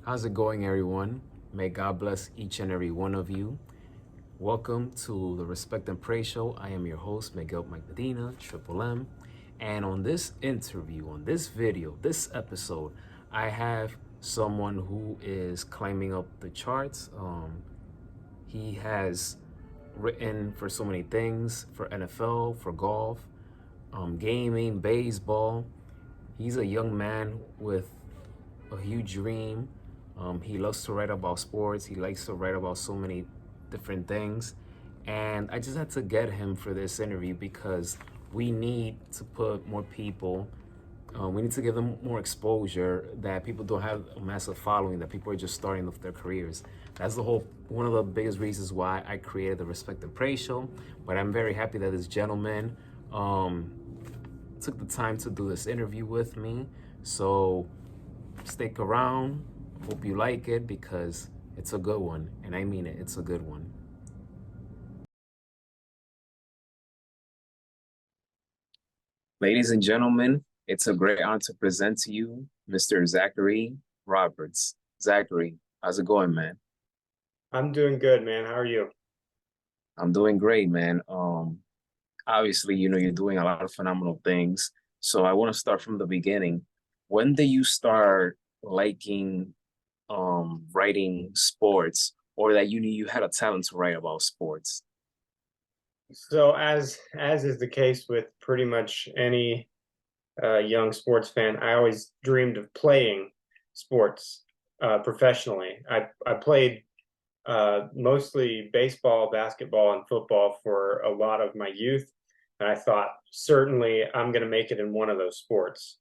How's it going, everyone? May God bless each and every one of you. Welcome to the Respect and Pray Show. I am your host, Miguel Mike Medina, Triple M. And on this interview, on this video, this episode, I have someone who is climbing up the charts. He has written for so many things, for NFL, for golf, gaming, baseball. He's a young man with a huge dream. He loves to write about sports. He likes to write about so many different things. And I just had to get him for this interview because we need to put more people, we need to give them more exposure, that people don't have a massive following, that people are just starting off their careers. That's one of the biggest reasons why I created the Respect and Pray Show. But I'm very happy that this gentleman took the time to do this interview with me. So stick around. Hope you like it because it's a good one. And I mean it, it's a good one. Ladies and gentlemen, it's a great honor to present to you Mr. Zachary Roberts. Zachary, how's it going, man? I'm doing good, man. How are you? I'm doing great, man. Obviously, you're doing a lot of phenomenal things. So I want to start from the beginning. When did you start liking writing sports, or that you knew you had a talent to write about sports? So as is the case with pretty much any young sports fan, I always dreamed of playing sports professionally. I played mostly baseball, basketball, and football for a lot of my youth, and I thought certainly I'm going to make it in one of those sports.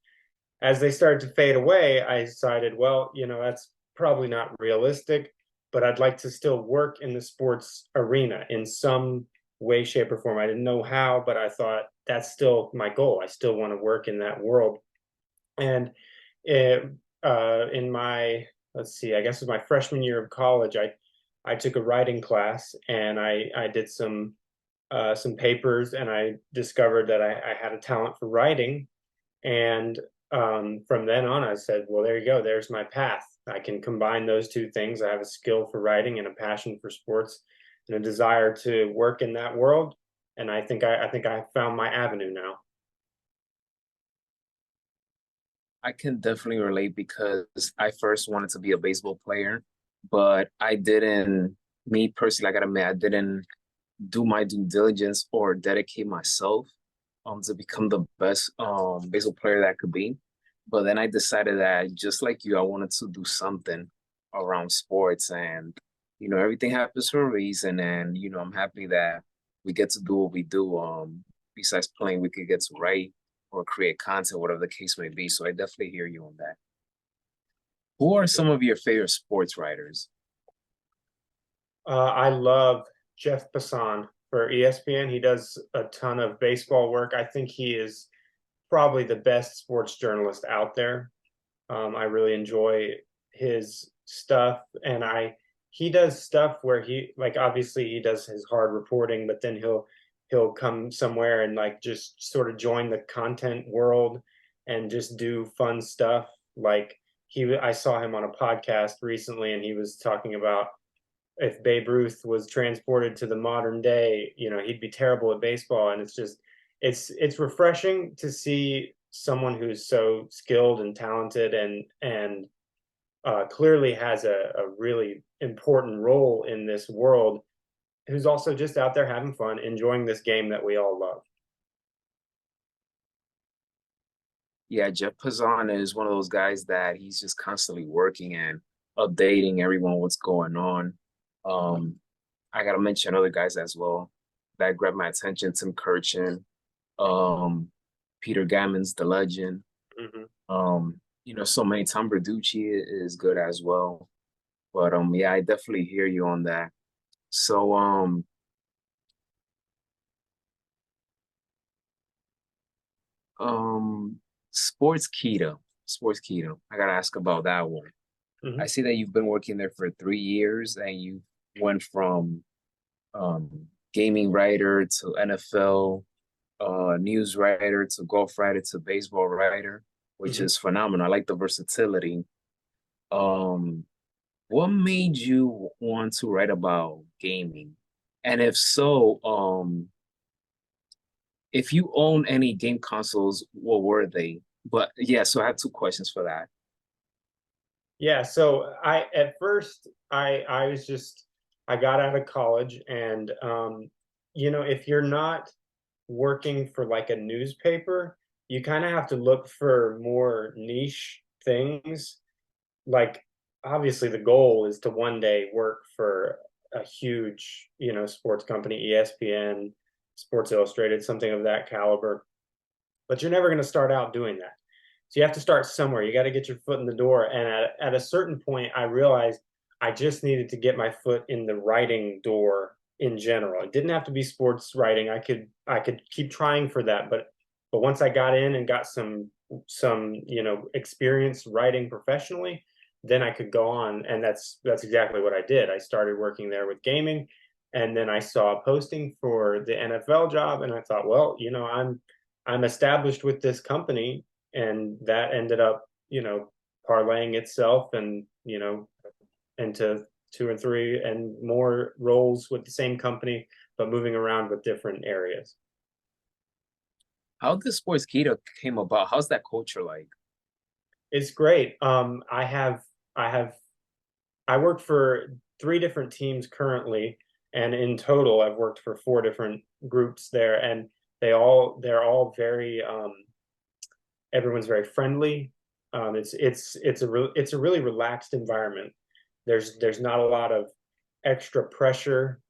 As they started to fade away, I decided, well, that's probably not realistic, but I'd like to still work in the sports arena in some way, shape, or form. I didn't know how, but I thought that's still my goal. I still want to work in that world. And it, in my, let's see, I guess it was my freshman year of college, I took a writing class and I did some papers, and I discovered that I had a talent for writing. And from then on, I said, well, there you go. There's my path. I can combine those two things. I have a skill for writing and a passion for sports and a desire to work in that world. And I think I found my avenue now. I can definitely relate because I first wanted to be a baseball player, but I didn't, me personally, I gotta admit, I didn't do my due diligence or dedicate myself to become the best baseball player that I could be. But then I decided that just like you, I wanted to do something around sports, and everything happens for a reason. And I'm happy that we get to do what we do. Besides playing, we could get to write or create content, whatever the case may be. So I definitely hear you on that. Who are some of your favorite sports writers? I love Jeff Passan for ESPN. He does a ton of baseball work. I think he is probably the best sports journalist out there. I really enjoy his stuff, and I he does stuff where he, like, obviously he does his hard reporting, but then he'll come somewhere and like just sort of join the content world and just do fun stuff. Like, I saw him on a podcast recently, and he was talking about if Babe Ruth was transported to the modern day, he'd be terrible at baseball. And it's refreshing to see someone who's so skilled and talented and clearly has a really important role in this world, who's also just out there having fun, enjoying this game that we all love. Yeah, Jeff Pazan is one of those guys that he's just constantly working and updating everyone what's going on. Um, I gotta mention other guys as well that grabbed my attention. Tim Kirchin, um, Peter Gammons, the legend. Mm-hmm. So many. Tom Verducci is good as well. But yeah, I definitely hear you on that. So um, sports keto, sports keto. I gotta ask about that one. I Mm-hmm. see that you've been working there for 3 years, and you went from gaming writer to NFL news writer to golf writer to baseball writer, which Mm-hmm. is phenomenal. I like the versatility. Um, What made you want to write about gaming? And if so, if you own any game consoles, what were they? But yeah, so I have two questions for that. Yeah, so I at first I was just I got out of college and if you're not working for like a newspaper, you kind of have to look for more niche things. Like obviously the goal is to one day work for a huge, sports company, ESPN, Sports Illustrated, something of that caliber. But you're never going to start out doing that. So you have to start somewhere. You got to get your foot in the door. And at a certain point, I realized I just needed to get my foot in the writing door in general. It didn't have to be sports writing. I could keep trying for that, but once I got in and got some experience writing professionally, then I could go on. And that's exactly what I did. I started working there with gaming, and then I saw a posting for the NFL job, and I thought, well, I'm established with this company, and that ended up, parlaying itself and, into two or three and more roles with the same company, but moving around with different areas. How did Sports Keto came about? How's that culture like? It's great. I have, I work for three different teams currently, and in total, I've worked for four different groups there, and they're all very, everyone's very friendly. It's a really relaxed environment. There's not a lot of extra pressure.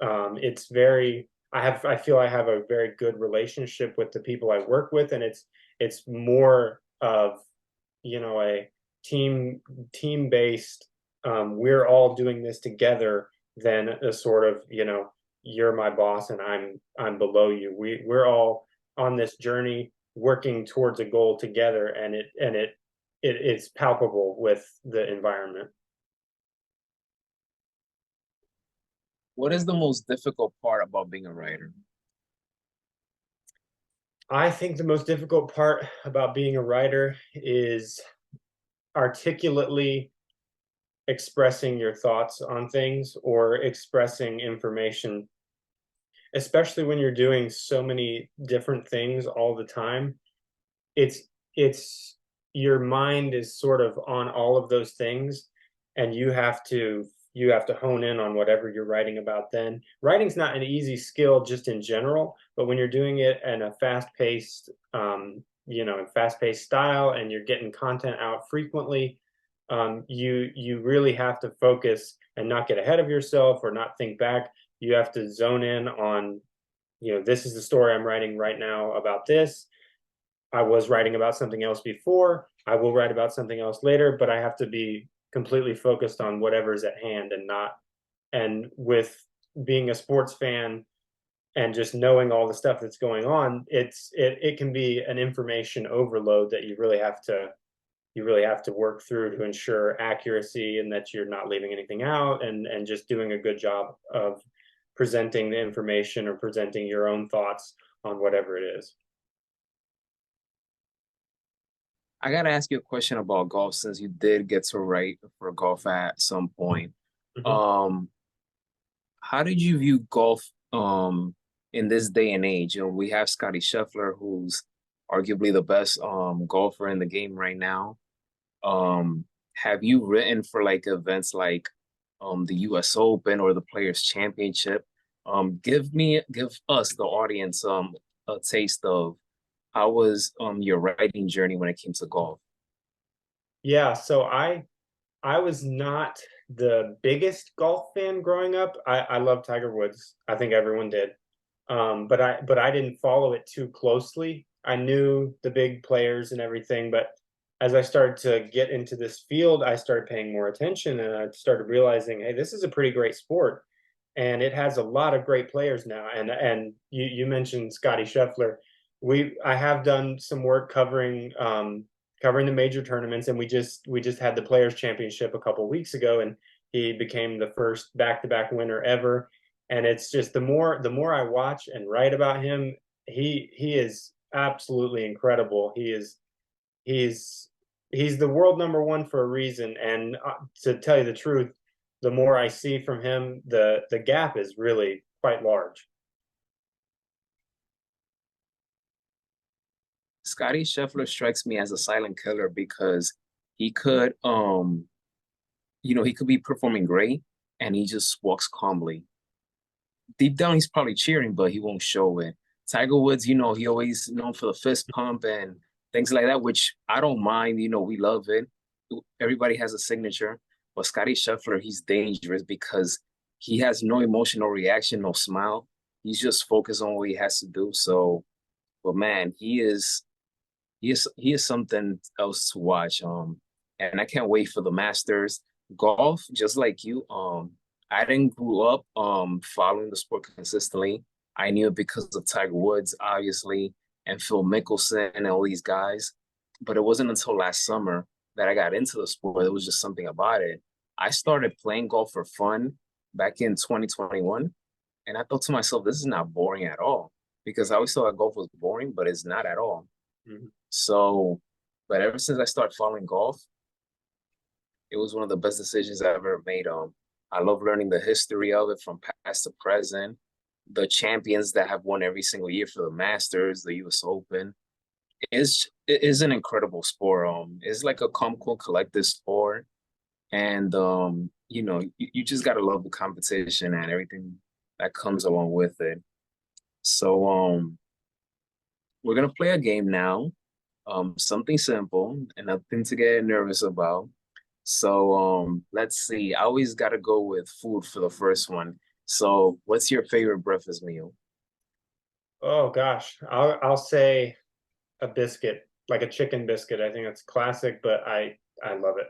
It's very I feel I have a very good relationship with the people I work with, and it's more of, a team based. We're all doing this together than a sort of, you're my boss and I'm below you. We're all on this journey working towards a goal together, and it's palpable with the environment. What is the most difficult part about being a writer? I think the most difficult part about being a writer is articulately expressing your thoughts on things or expressing information, especially when you're doing so many different things all the time. it's it's your mind is sort of on all of those things, and you have to hone in on whatever you're writing about. Then writing's not an easy skill just in general, but when you're doing it in a fast paced style, and you're getting content out frequently, you really have to focus and not get ahead of yourself or not think back. You have to zone in on, this is the story I'm writing right now about this. I was writing about something else before. I will write about something else later, but I have to be completely focused on whatever's at hand, and not, and with being a sports fan and just knowing all the stuff that's going on, it can be an information overload that you really have to work through to ensure accuracy, and that you're not leaving anything out, and just doing a good job of presenting the information or presenting your own thoughts on whatever it is. I gotta ask you a question about golf since you did get to write for golf at some point. Mhm. Um, how did you view golf in this day and age? We have Scotty Scheffler, who's arguably the best golfer in the game right now. Um, have you written for like events like the US Open or the Players Championship? Give us the audience a taste of how was your writing journey when it came to golf? Yeah, so I was not the biggest golf fan growing up. I love Tiger Woods. I think everyone did. But I didn't follow it too closely. I knew the big players and everything, but as I started to get into this field, I started paying more attention, and I started realizing, hey, this is a pretty great sport, and it has a lot of great players now. And you mentioned Scotty Scheffler. I have done some work covering the major tournaments, and we just had the Players Championship a couple weeks ago, and he became the first back-to-back winner ever. And it's just the more I watch and write about him, he is absolutely incredible. He's he's the world number one for a reason. And to tell you the truth, the more I see from him, the gap is really quite large. Scotty Scheffler strikes me as a silent killer because he could, he could be performing great and he just walks calmly. Deep down, he's probably cheering, but he won't show it. Tiger Woods, he always known for the fist pump and things like that, which I don't mind. We love it. Everybody has a signature, but Scotty Scheffler, he's dangerous because he has no emotional reaction, no smile. He's just focused on what he has to do. So, but man, he is something else to watch. And I can't wait for the Masters. Golf, just like you, I didn't grow up following the sport consistently. I knew it because of Tiger Woods, obviously, and Phil Mickelson and all these guys. But it wasn't until last summer that I got into the sport. There was just something about it. I started playing golf for fun back in 2021, and I thought to myself, this is not boring at all because I always thought golf was boring, but it's not at all. Mhm. So, but ever since I started following golf, it was one of the best decisions I ever made. I love learning the history of it from past to present, the champions that have won every single year for the Masters, the U.S. Open. It is an incredible sport. It's like a calm, cool, collective sport, and you just gotta love the competition and everything that comes along with it. So, we're gonna play a game now. Something simple and nothing to get nervous about. So let's see. I always gotta go with food for the first one. So what's your favorite breakfast meal? Oh gosh, I'll say a biscuit, like a chicken biscuit. I think that's classic, but I love it.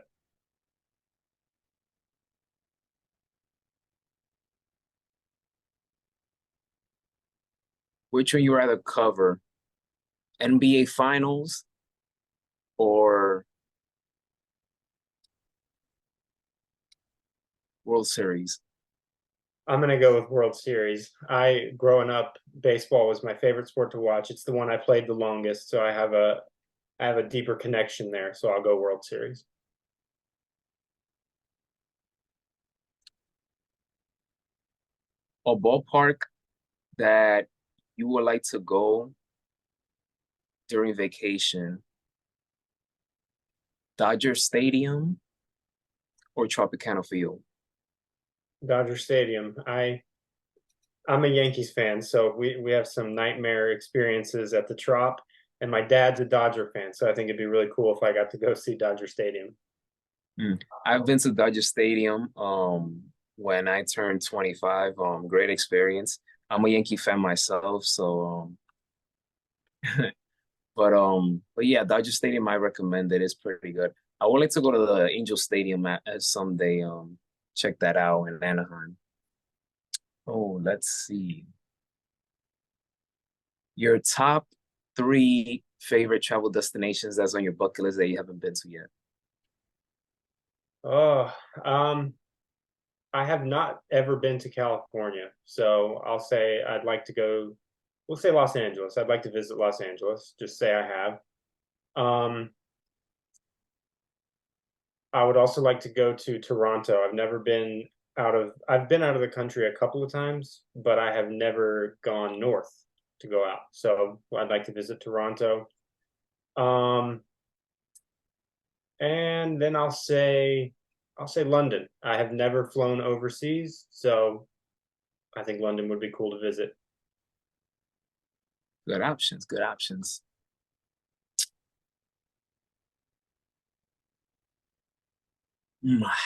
Which one you rather cover? NBA Finals or World Series? I'm gonna go with World Series. I growing up, baseball was my favorite sport to watch. It's the one I played the longest, so I have a deeper connection there. So I'll go World Series. A ballpark that you would like to go during vacation? Dodger Stadium or Tropicana Field? Dodger Stadium. I'm a Yankees fan, so we have some nightmare experiences at the Trop, and my dad's a Dodger fan, so I think it'd be really cool if I got to go see Dodger Stadium. I've been to Dodger Stadium when I turned 25. Great experience. I'm a Yankee fan myself, so but yeah, Dodger Stadium I recommend it. It's pretty good. I would like to go to the Angel Stadium at someday. Check that out in Anaheim. Oh, let's see. Your top three favorite travel destinations that's on your bucket list that you haven't been to yet. Oh, I have not ever been to California, so I'll say I'd like to go. We'll say Los Angeles. I'd like to visit Los Angeles. Just say I have. Um, I would also like to go to Toronto. I've been out of the country a couple of times, but I have never gone north to go out. So I'd like to visit Toronto. Um, and then I'll say London. I have never flown overseas, so I think London would be cool to visit. Good options, good options.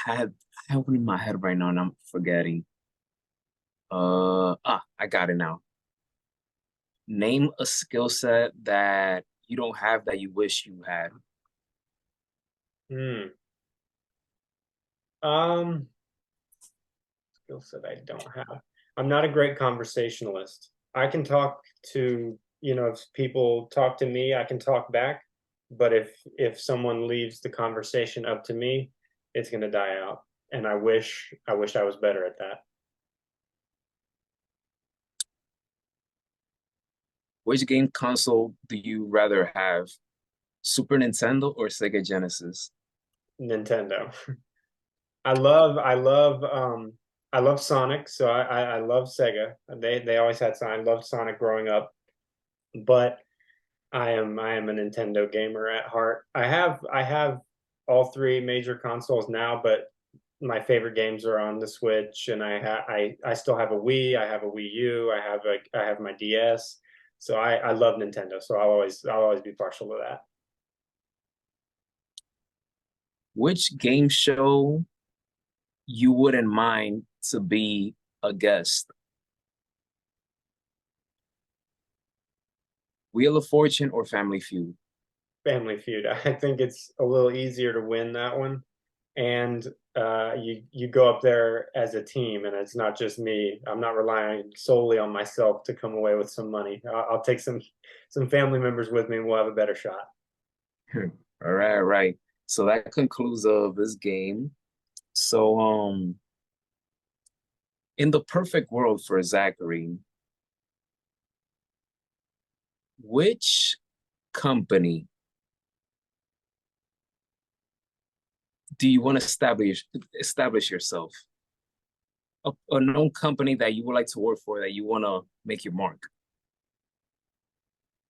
I have one in my head right now and I'm forgetting. I got it now. Name a skill set that you don't have that you wish you had. Hmm. Um, skill set I don't have. I'm not a great conversationalist. I can talk if people talk to me, I can talk back. But if someone leaves the conversation up to me, it's gonna die out. And I wish I was better at that. Which game console do you rather have? Super Nintendo or Sega Genesis? Nintendo. I love Sonic, so I love Sega. They always had Sonic. I loved Sonic growing up, but I am a Nintendo gamer at heart. I have all three major consoles now, but my favorite games are on the Switch, and I still have a Wii. I have a Wii U. I have my DS. So I love Nintendo. So I'll always be partial to that. Which game show you wouldn't mind to be a guest? Wheel of Fortune or Family Feud? Family Feud. I think it's a little easier to win that one, and you go up there as a team, and it's not just me. I'm not relying solely on myself to come away with some money. I'll take some family members with me, and we'll have a better shot. All right, all right. So that concludes of this game. So in the perfect world for Zachary, which company do you want to establish yourself? A known company that you would like to work for that you want to make your mark.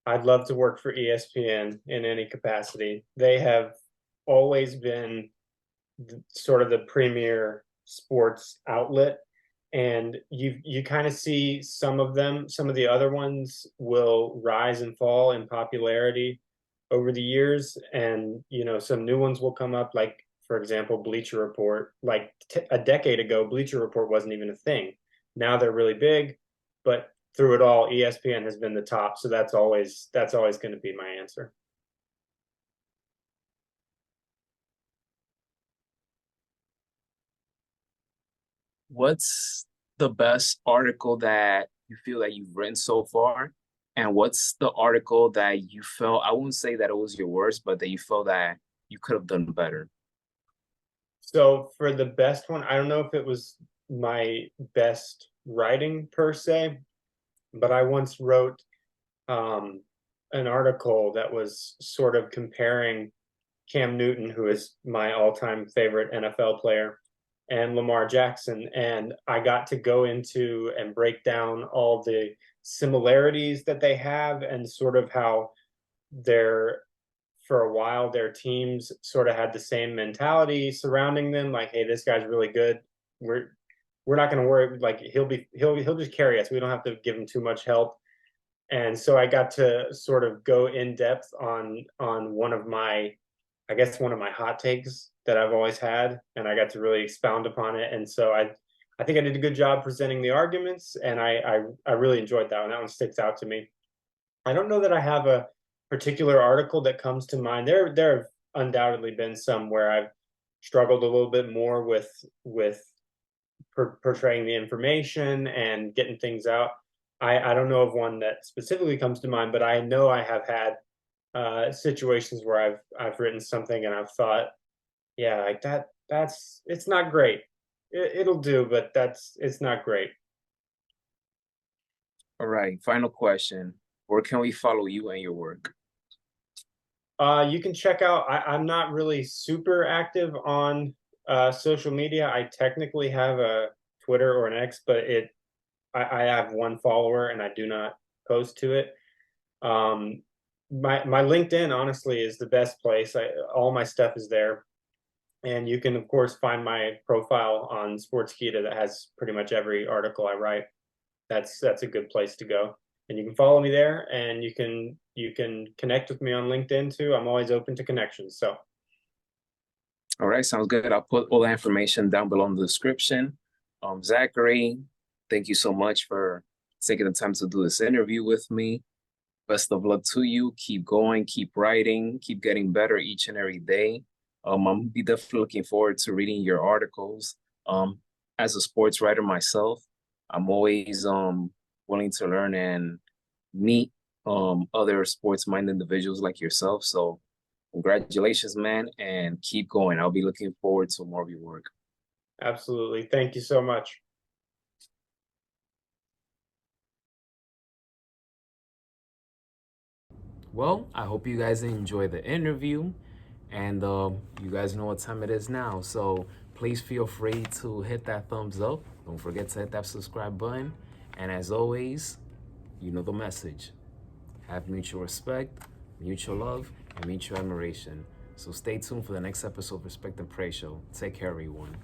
I'd love to work for ESPN in any capacity. They have always been sort of the premier sports outlet, and you kind of see some of them. Some of the other ones will rise and fall in popularity over the years, and some new ones will come up, like for example Bleacher Report. Like a decade ago, Bleacher Report wasn't even a thing. Now they're really big, but through it all, ESPN has been the top, so that's always going to be my answer. What's the best article that you feel that you've written so far? And what's the article that you felt, I wouldn't say that it was your worst, but that you felt that you could have done better? So for the best one, I don't know if it was my best writing per se, but I once wrote um, an article that was sort of comparing Cam Newton, who is my all-time favorite NFL player, and Lamar Jackson. And I got to go into and break down all the similarities that they have, and sort of how they're for a while their teams sort of had the same mentality surrounding them, like, hey, this guy's really good. We're not going to worry, like he'll just carry us. We don't have to give him too much help. And so I got to sort of go in depth on one of my, I guess, one of my hot takes that I've always had, and I got to really expound upon it. And so I think I did a good job presenting the arguments, and I really enjoyed that one. That one sticks out to me. I don't know that I have a particular article that comes to mind. There have undoubtedly been some where I've struggled a little bit more with portraying the information and getting things out. I don't know of one that specifically comes to mind, but I know I have had situations where I've written something and I've thought, yeah, like that's it's not great. It'll do, but it's not great. All right, final question. Where can we follow you and your work? You can check out. I'm not really super active on social media. I technically have a Twitter or an X, but I have one follower and I do not post to it. Um, my LinkedIn honestly is the best place. All my stuff is there, and you can of course find my profile on Sportskeeda that has pretty much every article I write. That's a good place to go. And you can follow me there, and you can connect with me on LinkedIn too. I'm always open to connections. So All right, sounds good. I'll put all the information down below in the description. Zachary, thank you so much for taking the time to do this interview with me. Best of luck to you. Keep going, keep writing, keep getting better each and every day. I'm be definitely looking forward to reading your articles. As a sports writer myself, I'm always willing to learn and meet other sports-minded individuals like yourself. So congratulations, man, and keep going. I'll be looking forward to more of your work. absolutely. Thank you so much. Well, I hope you guys enjoy the interview, and you guys know what time it is now. So please feel free to hit that thumbs up. Don't forget to hit that subscribe button. And as always, you know the message. Have mutual respect, mutual love, and mutual admiration. So stay tuned for the next episode of Respect and Pray Show. Take care, everyone.